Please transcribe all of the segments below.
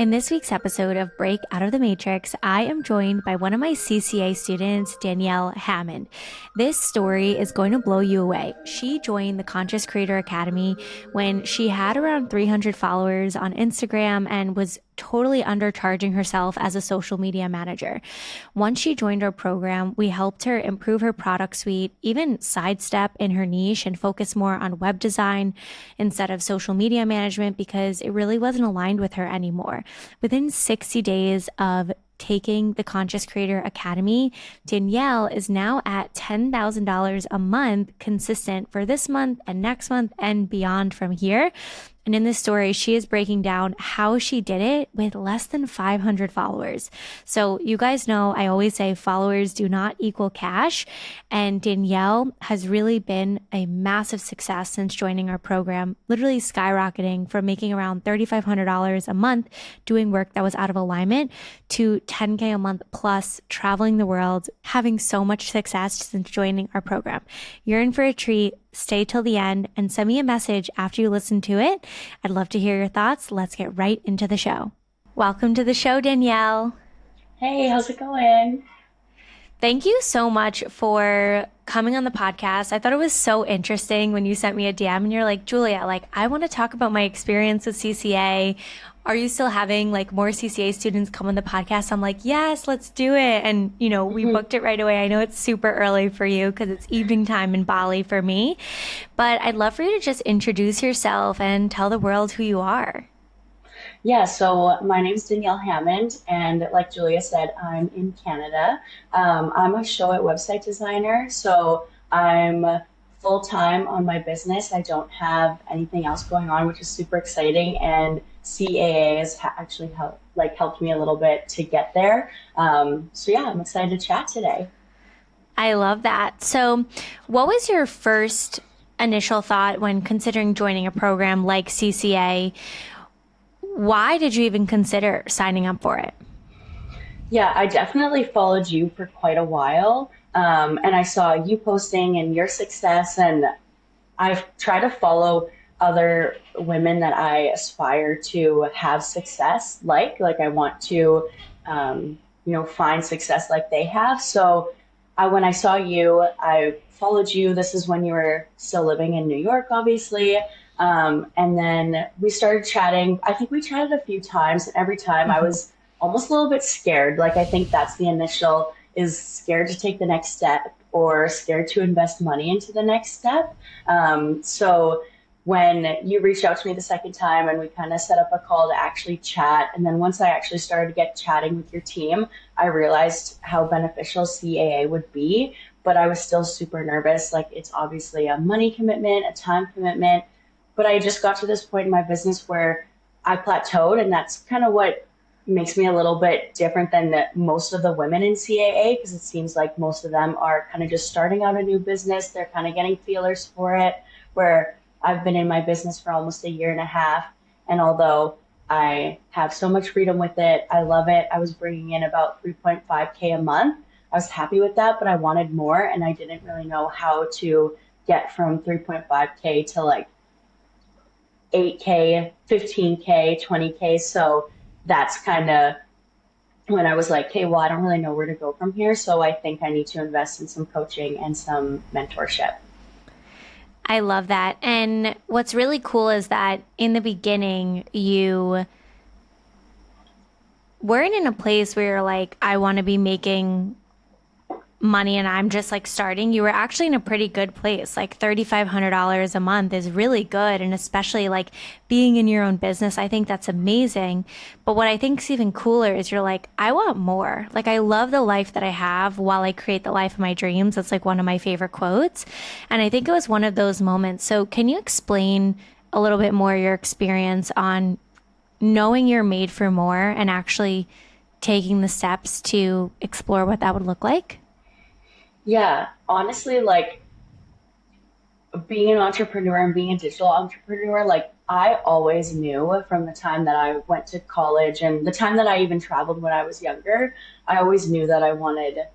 In this week's episode of Break Out of the Matrix, I am joined by one of my CCA students, Danielle Hammond. This story is going to blow you away. She joined the Conscious Creator Academy when she had around 300 followers on Instagram and was totally undercharging herself as a social media manager. Once she joined our program, we helped her improve her product suite, even sidestep in her niche and focus more on web design instead of social media management because it really wasn't aligned with her anymore. Within 60 days of taking the Conscious Creator Academy, Danielle is now at $10,000 a month consistent for this month and next month and beyond from here. And in this story, she is breaking down how she did it with less than 500 followers. So you guys know I always say followers do not equal cash. And Danielle has really been a massive success since joining our program, literally skyrocketing from making around $3,500 a month doing work that was out of alignment to $10K a month plus, traveling the world, having so much success since joining our program. You're in for a treat. Stay till the end and send me a message after you listen to it. I'd love to hear your thoughts. Let's get right into the show. Welcome to the show, Danielle. Hey, how's it going? Thank you so much for coming on the podcast. I thought it was so interesting when you sent me a DM and you're like, Giulia, I want to talk about my experience with CCA. Are you still having more CCA students come on the podcast? I'm like, yes, let's do it. And, we booked it right away. I know it's super early for you because it's evening time in Bali for me, but I'd love for you to just introduce yourself and tell the world who you are. Yeah, so my name's Danielle Hammond, and like Julia said, I'm in Canada. I'm a Showit website designer, so I'm full-time on my business. I don't have anything else going on, which is super exciting, and CAA has actually helped me a little bit to get there. So yeah, I'm excited to chat today. I love that. So what was your first initial thought when considering joining a program like CCA? Why did you even consider signing up for it? Yeah, I definitely followed you for quite a while. And I saw you posting and your success, and I've tried to follow other women that I aspire to have success like I want to, find success like they have. So when I saw you, I followed you. This is when you were still living in New York, obviously. And then we started chatting. I think we chatted a few times, and every time I was almost a little bit scared. I think that's the initial, is scared to take the next step or scared to invest money into the next step. So when you reached out to me the second time and we kind of set up a call to actually chat, and then once I actually started to get chatting with your team, I realized how beneficial CAA would be, but I was still super nervous. It's obviously a money commitment, a time commitment, but I just got to this point in my business where I plateaued, and that's kind of what makes me a little bit different than most of the women in CAA, because it seems like most of them are kind of just starting out a new business. They're kind of getting feelers for it, where I've been in my business for almost a year and a half. And although I have so much freedom with it, I love it. I was bringing in about 3.5K a month. I was happy with that, but I wanted more, and I didn't really know how to get from 3.5K to 8K, 15K, 20K. So that's kind of when I was like, okay, well, I don't really know where to go from here. So I think I need to invest in some coaching and some mentorship. I love that. And what's really cool is that in the beginning, you weren't in a place where you're like, I want to be making money and I'm just starting. You were actually in a pretty good place. $3,500 a month is really good. And especially being in your own business, I think that's amazing. But what I think is even cooler is you're like, I want more. I love the life that I have while I create the life of my dreams. That's one of my favorite quotes. And I think it was one of those moments. So can you explain a little bit more your experience on knowing you're made for more and actually taking the steps to explore what that would look like? Yeah, honestly, being an entrepreneur and being a digital entrepreneur, I always knew from the time that I went to college and the time that I even traveled when I was younger, I always knew that I wanted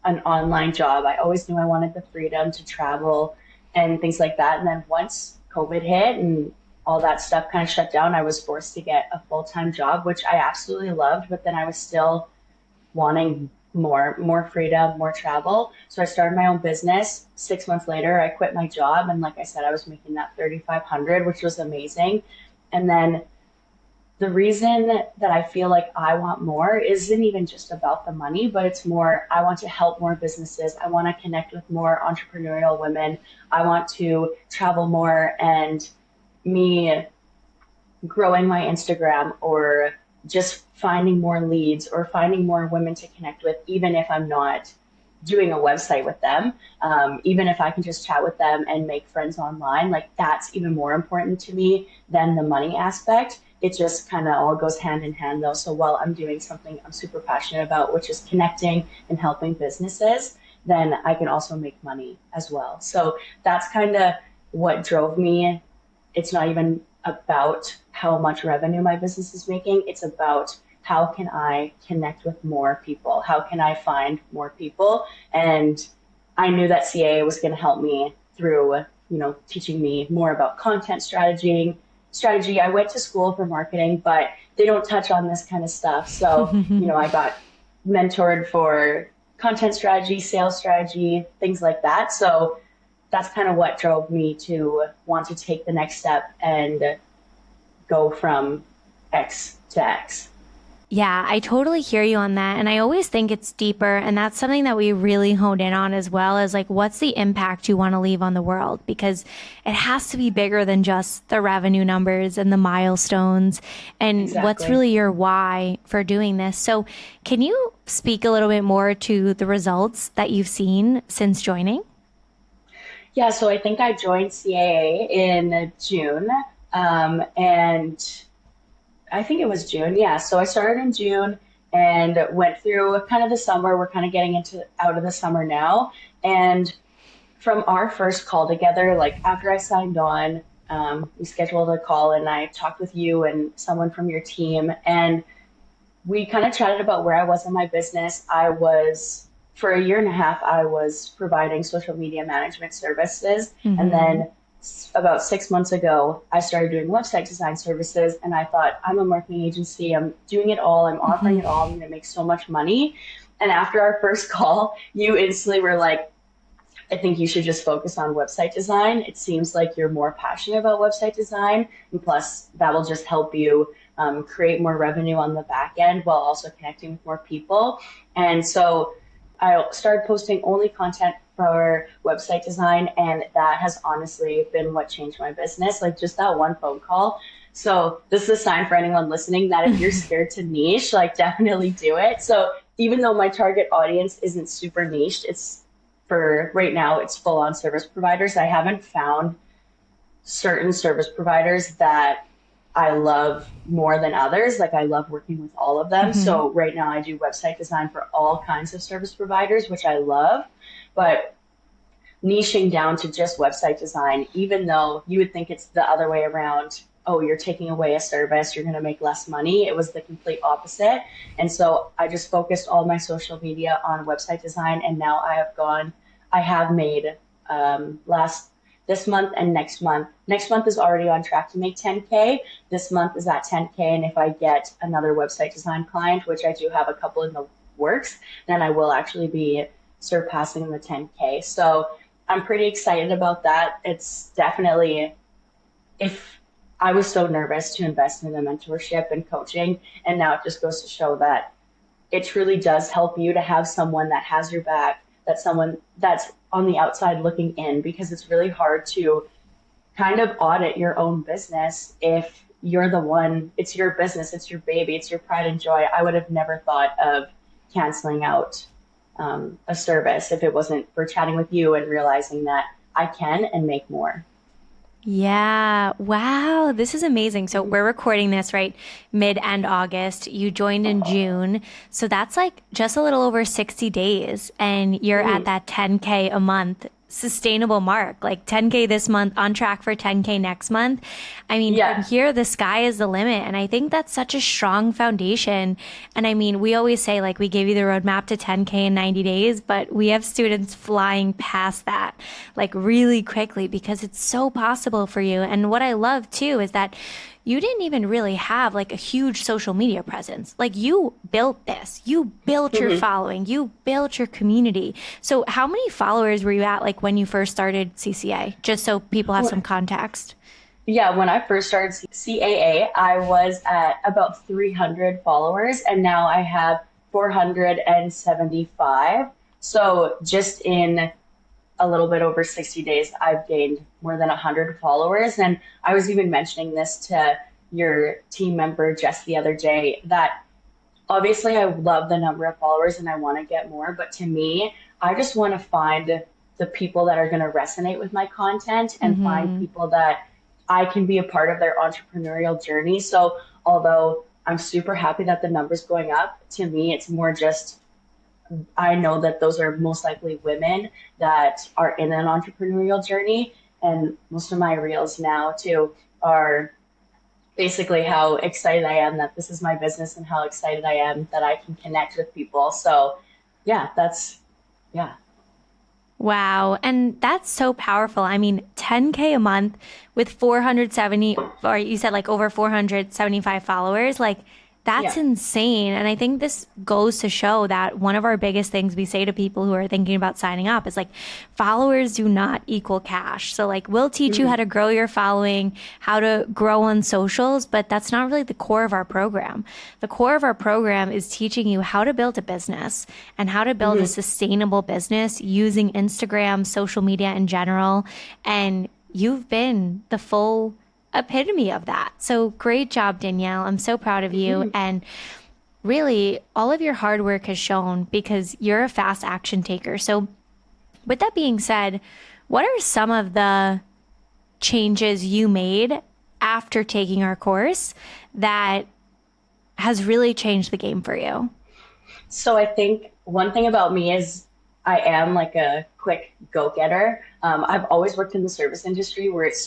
an online job. I always knew I wanted the freedom to travel and things like that. And then once COVID hit and all that stuff kind of shut down, I was forced to get a full-time job, which I absolutely loved, but then I was still wanting more freedom, more travel. So I started my own business. 6 months later, I quit my job, and like I said, I was making that 3,500, which was amazing. And then the reason that I feel like I want more isn't even just about the money, but it's more I want to help more businesses. I want to connect with more entrepreneurial women. I want to travel more, and me growing my Instagram or just finding more leads or finding more women to connect with, even if I'm not doing a website with them, even if I can just chat with them and make friends online, like that's even more important to me than the money aspect. It just kind of all goes hand in hand though. So while I'm doing something I'm super passionate about, which is connecting and helping businesses, then I can also make money as well. So that's kind of what drove me. It's not even about how much revenue my business is making. It's about how can I connect with more people? How can I find more people? And I knew that CAA was going to help me through, teaching me more about content strategy. I went to school for marketing, but they don't touch on this kind of stuff. So, I got mentored for content strategy, sales strategy, things like that. So that's kind of what drove me to want to take the next step and go from X to X. Yeah, I totally hear you on that. And I always think it's deeper. And that's something that we really honed in on as well is like, what's the impact you want to leave on the world? Because it has to be bigger than just the revenue numbers and the milestones. And what's Exactly. really your why for doing this? So, can you speak a little bit more to the results that you've seen since joining? Yeah, so I think I joined CAA in June. And I think it was June. Yeah. So I started in June and went through kind of the summer. We're kind of getting into out of the summer now. And from our first call together, like after I signed on, we scheduled a call and I talked with you and someone from your team. And we kind of chatted about where I was in my business. For a year and a half, I was providing social media management services. And Mm-hmm. then about 6 months ago, I started doing website design services. And I thought, I'm a marketing agency. I'm doing it all. I'm offering Mm-hmm. it all. I'm going to make so much money. And after our first call, you instantly were like, I think you should just focus on website design. It seems like you're more passionate about website design. And plus, that will just help you create more revenue on the back end while also connecting with more people. And so I started posting only content for website design. And that has honestly been what changed my business. Like just that one phone call. So this is a sign for anyone listening that if you're scared to niche, like definitely do it. So even though my target audience isn't super niched, it's for right now, it's full on service providers. I haven't found certain service providers that I love more than others. Like I love working with all of them. Mm-hmm. So right now I do website design for all kinds of service providers, which I love. But niching down to just website design, even though you would think it's the other way around. Oh, you're taking away a service, you're going to make less money. It was the complete opposite. And so I just focused all my social media on website design. And now I have made last this month and next month. Next month is already on track to make 10K. This month is at 10K. And if I get another website design client, which I do have a couple in the works, then I will actually be surpassing the 10K. So I'm pretty excited about that. It's definitely, if I was so nervous to invest in the mentorship and coaching, and now it just goes to show that it truly does help you to have someone that has your back, that someone that's on the outside looking in, because it's really hard to kind of audit your own business if you're the one, it's your business, it's your baby, it's your pride and joy. I would have never thought of canceling out a service if it wasn't for chatting with you and realizing that I can and make more. Yeah. Wow. This is amazing. So we're recording this right mid end August. You joined in June. So that's like just a little over 60 days and you're at Mhm. that 10K a month sustainable mark, like 10K this month, on track for 10K next month. I mean, from Yeah. here, the sky is the limit. And I think that's such a strong foundation. And I mean, we always say, like, we gave you the roadmap to 10K in 90 days, but we have students flying past that, like, really quickly because it's so possible for you. And what I love too is that you didn't even really have like a huge social media presence. Like you built this, you built your Mhm. following, you built your community. So how many followers were you at like when you first started CCA? Just so people have some context. Yeah, when I first started CAA, I was at about 300 followers, and now I have 475. So just in a little bit over 60 days, I've gained more than 100 followers. And I was even mentioning this to your team member, Jess, the other day, that obviously I love the number of followers and I want to get more, but to me, I just want to find the people that are going to resonate with my content and find Mm-hmm. people that I can be a part of their entrepreneurial journey. So although I'm super happy that the number's going up, to me, it's more just I know that those are most likely women that are in an entrepreneurial journey. And most of my reels now, too, are basically how excited I am that this is my business and how excited I am that I can connect with people. So, yeah, yeah. Wow. And that's so powerful. I mean, 10K a month with 470, or you said like over 475 followers, like that's Yeah. insane. And I think this goes to show that one of our biggest things we say to people who are thinking about signing up is like, followers do not equal cash. So, like, we'll teach you how Mhm. to grow your following, how to grow on socials, but that's not really the core of our program. The core of our program is teaching you how to build a business and how to build a Mhm. sustainable business using Instagram, social media in general. And you've been the full epitome of that. So great job, Danielle. I'm so proud of you. Mhm. And really, all of your hard work has shown because you're a fast action taker. So, with that being said, what are some of the changes you made after taking our course that has really changed the game for you? So I think one thing about me is I am like a quick go-getter. I've always worked in the service industry where it's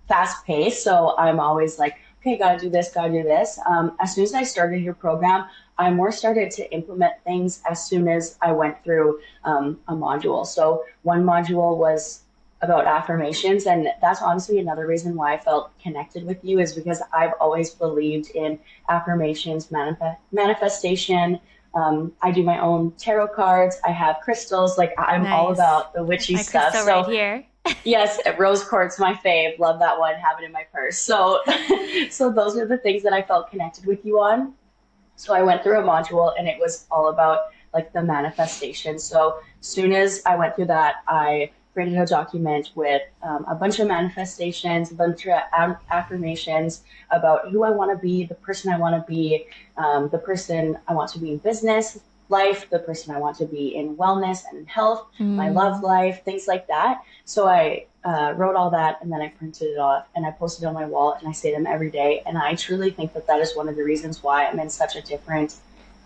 fast paced. So I'm always like, okay, gotta do this, gotta do this. As soon as I started your program, I more started to implement things as soon as I went through a module. So one module was about affirmations, and that's honestly another reason why I felt connected with you is because I've always believed in affirmations, manifestation. I do my own tarot cards. I have crystals. Like I'm all Nice. about the witchy My stuff. crystal right So here. yes, rose quartz, my fave. Love that one. Have it in my purse. So, so those are the things that I felt connected with you on. So I went through a module and it was all about like the manifestation. So soon as I went through that, I created a document with a bunch of manifestations, a bunch of affirmations about who I want to be, the person I want to be, the person I want to be in business life, the person I want to be in wellness and in health, my love Mm, life, things like that. So I wrote all that and then I printed it off and I posted it on my wall and I say them every day. And I truly think that that is one of the reasons why I'm in such a different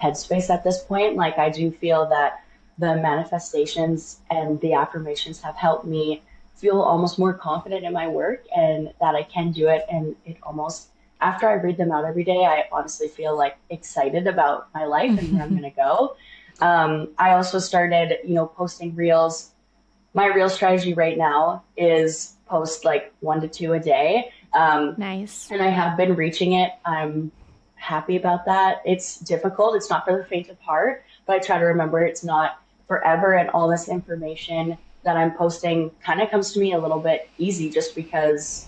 headspace at this point. Like I do feel that the manifestations and the affirmations have helped me feel almost more confident in my work and that I can do it. And it almost, after I read them out every day, I honestly feel like excited about my life and where I'm going to go. I also started, posting reels. My real strategy right now is post like 1 to 2 a day. nice. And I have been reaching it. I'm happy about that. It's difficult. It's not for the faint of heart, but I try to remember it's not forever. And all this information that I'm posting kind of comes to me a little bit easy just because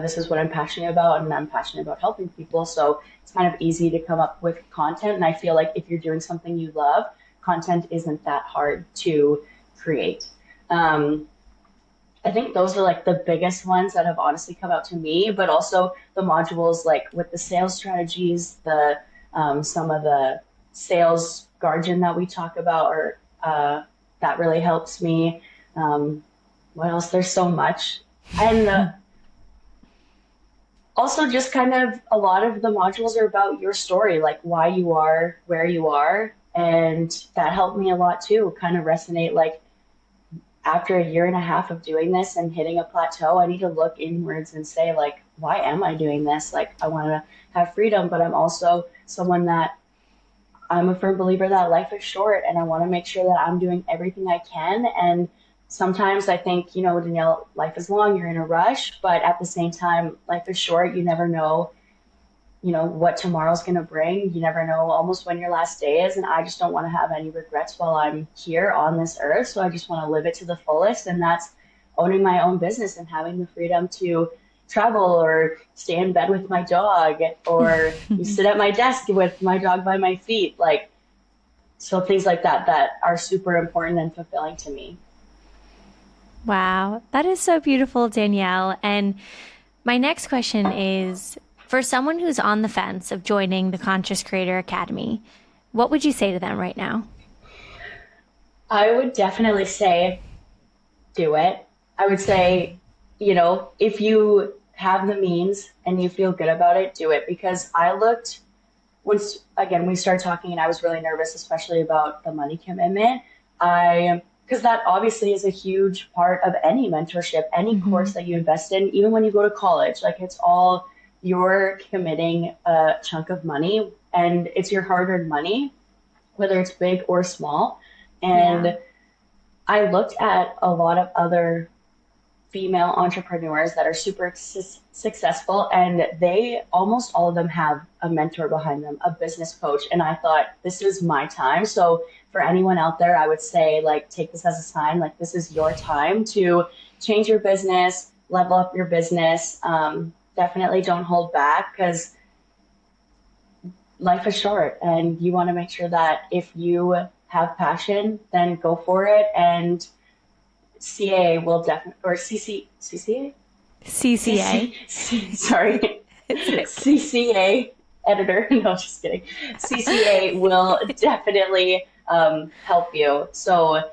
this is what I'm passionate about and I'm passionate about helping people. So it's kind of easy to come up with content. And I feel like if you're doing something you love, content isn't that hard to create. Um, I think those are like the biggest ones that have honestly come out to me, but also the modules like with the sales strategies, the some of the sales guardian that we talk about, or that really helps me. Um, what else? There's so much, and also just kind of a lot of the modules are about your story, like why you are where you are, and that helped me a lot too. Kind of resonate like after a year and a half of doing this and hitting a plateau, I need to look inwards and say, like, why am I doing this? Like, I want to have freedom, but I'm also someone that I'm a firm believer that life is short and I want to make sure that I'm doing everything I can. And sometimes I think, Danielle, life is long, you're in a rush, but at the same time, life is short. You never know, what tomorrow's going to bring. You never know almost when your last day is. And I just don't want to have any regrets while I'm here on this earth. So I just want to live it to the fullest. And that's owning my own business and having the freedom to travel or stay in bed with my dog or you sit at my desk with my dog by my feet. Like, so things like that are super important and fulfilling to me. Wow, that is so beautiful, Danielle. And my next question is for someone who's on the fence of joining the Conscious Creator Academy, what would you say to them right now? I would definitely say do it. I would say, if you have the means and you feel good about it, do it. Because I looked, once again, we started talking and I was really nervous, especially about the money commitment. Because that obviously is a huge part of any mentorship, any Mm-hmm. course that you invest in, even when you go to college, like it's all you're committing a chunk of money and it's your hard earned money, whether it's big or small. Yeah. And I looked at a lot of other female entrepreneurs that are super successful and they almost all of them have a mentor behind them, a business coach, and I thought this is my time. So for anyone out there, I would say, like, take this as a sign, like this is your time to change your business, level up your business. Definitely don't hold back because life is short and you want to make sure that if you have passion, then go for it. And CA will definitely, or CCA? CCA. Sorry, It's okay. CCA editor. No, just kidding. CCA will definitely help you. So,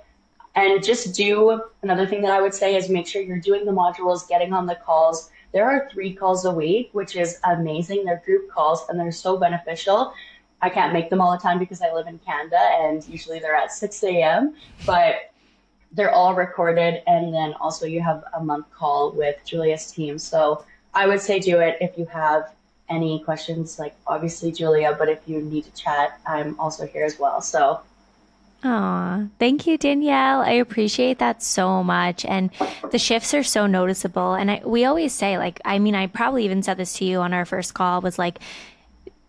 and just do another thing that I would say is make sure you're doing the modules, getting on the calls. There are 3 calls a week, which is amazing. They're group calls and they're so beneficial. I can't make them all the time because I live in Canada and usually they're at 6 a.m. But they're all recorded, and then also you have a month call with Giulia's team. So I would say do it if you have any questions, like obviously Giulia, but if you need to chat, I'm also here as well. So Aw, thank you, Danielle. I appreciate that so much. And the shifts are so noticeable. And we always say, like, I mean, I probably even said this to you on our first call was like,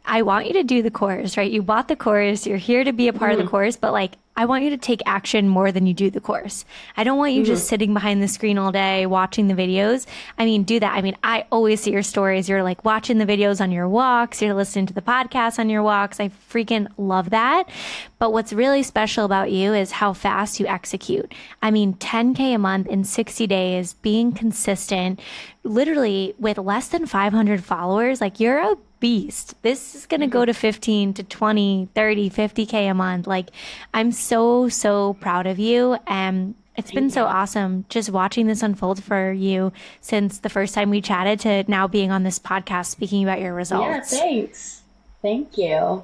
I want you to do the course, right? You bought the course, you're here to be a part of the mhm, course, but like, I want you to take action more than you do the course. I don't want you just mhm, sitting behind the screen all day watching the videos. I mean, do that. I mean, I always see your stories. You're like watching the videos on your walks, you're listening to the podcast on your walks. I freaking love that. But what's really special about you is how fast you execute. I mean, 10K a month in 60 days, being consistent, literally with less than 500 followers, like you're a beast. This is going to go mhm. to 15 to 20, 30, 50K a month. Like, I'm so, so proud of you. And it's been Thank so you. awesome just watching this unfold for you since the first time we chatted to now being on this podcast speaking about your Yeah, results. thanks. Thank you.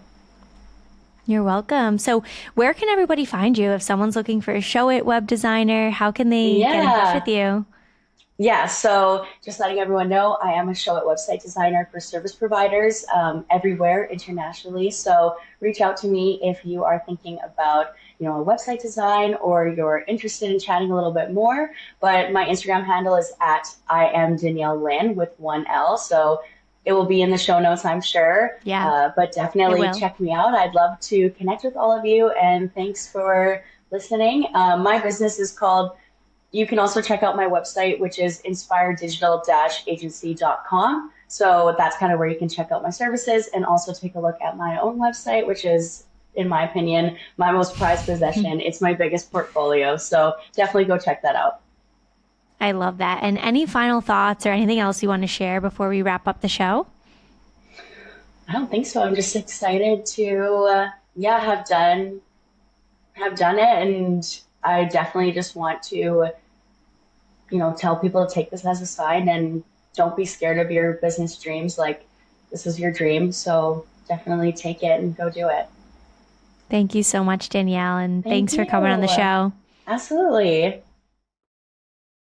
You're welcome. So, where can everybody find you if someone's looking for a Showit web designer? How can they get in touch with Yeah. you? Yeah, so just letting everyone know, I am a Showit website designer for service providers everywhere internationally. So reach out to me if you are thinking about, a website design or you're interested in chatting a little bit more. But my Instagram handle is at I am Danielle Lynn with 1 L. So it will be in the show notes, I'm sure. Yeah, But it definitely will. check me out. I'd love to connect with all of you. And thanks for listening. My business is called You can also check out my website, which is inspireddigital-agency.com. So that's kind of where you can check out my services and also take a look at my own website, which is, in my opinion, my most prized possession. It's my biggest portfolio. So definitely go check that out. I love that. And any final thoughts or anything else you want to share before we wrap up the show? I don't think so. I'm just excited to, yeah, have done it, and I definitely just want to tell people to take this as a sign and don't be scared of your business dreams. Like, this is your dream. So definitely take it and go do it. Thank you so much, Danielle, and Thank thanks for coming on the you. show. Absolutely.